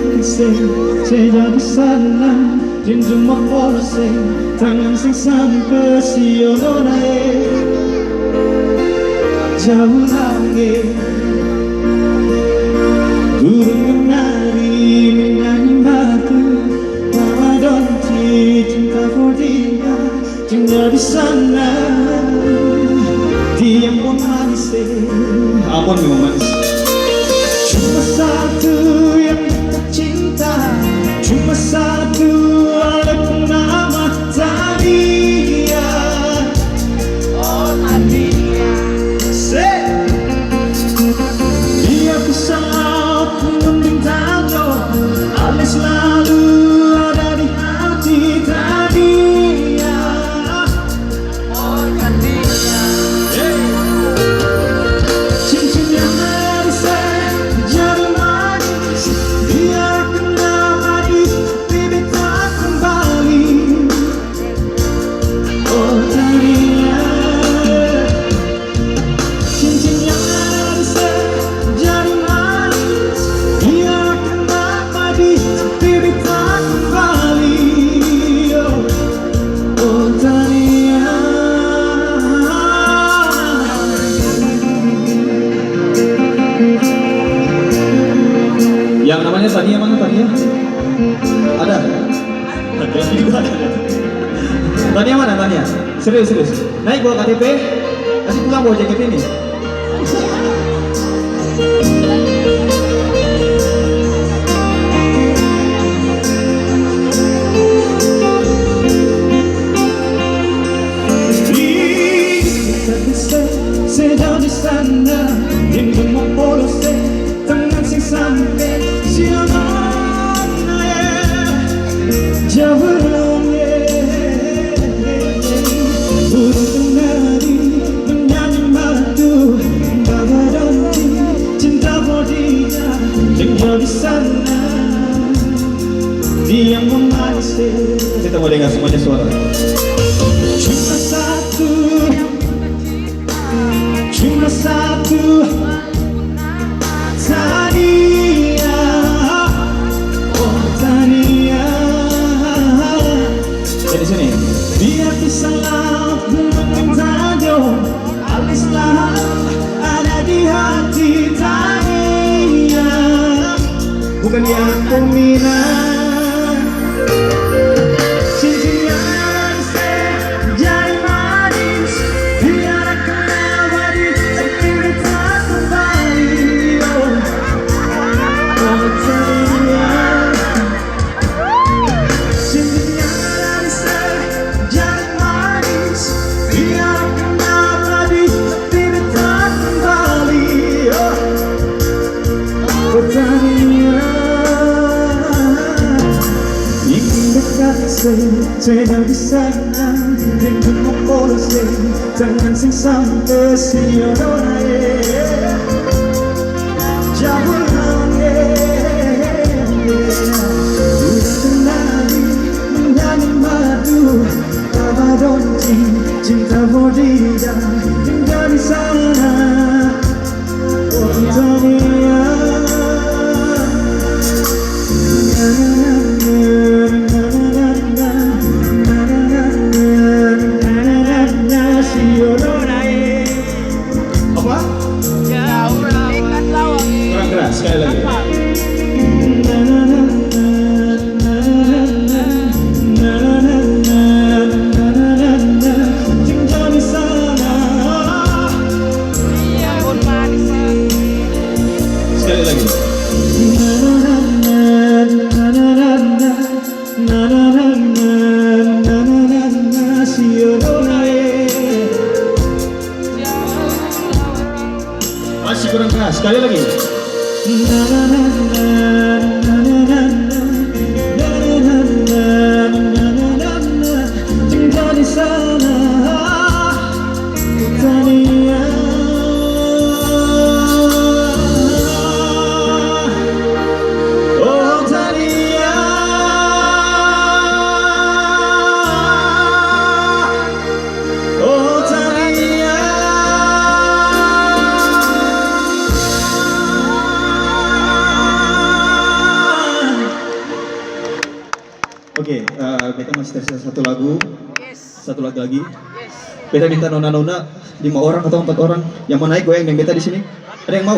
kasih saya di sana rindu mau tangan sing sampai siono naik jauh langit burung menari menyanyi batu mama donci cinta for dia tinggal di sana dia pun manis ampun memang manis cuma satu yang cinta cuma satu walaupun nama Tania oh Tania dia bisa meminta Allah selalu ada di hati Tania oh Tania cincin yang manis jadi manis biar kena manis bibit tak kembali oh Tania cincin yang manis jadi manis biar kena manis bibit tak kembali oh Tania. Yang namanya Tania mana Tania? Ada? Tania juga ada. Tania mana Tania? Serius. Naik bawa KTP, nanti pulang bawa jaket ini. Sedang di sana, rindu mau polos tangan sing sampai siono jauh langit burung menari menyanyi batu bawa donci cinta for dia tinggal di sana dia memanis. Kita mau dengar semuanya suara. Cuma satu Tania oh Tania dari sini biar kisah meminta Allah selalu ada di hati Tania bukan yang peminat saya di sana rindu mau polos tangan sing sampai siono jauh langit udah kenali menyanyi madu bawa donci cinta for dia tinggal di sana oh Tania. Sekali lagi. Tinggal di sana. Sekali lagi. Masih kurang keras. Sekali lagi. Tinggal di sana Tania oh Tania oh Tania Oke, beta masih tersisa satu lagu. Yes. Satu lagu lagi. Yes. Beta minta nona-nona 5 orang atau 4 orang yang mau naik goyang dengan beta di sini. Ada yang mau?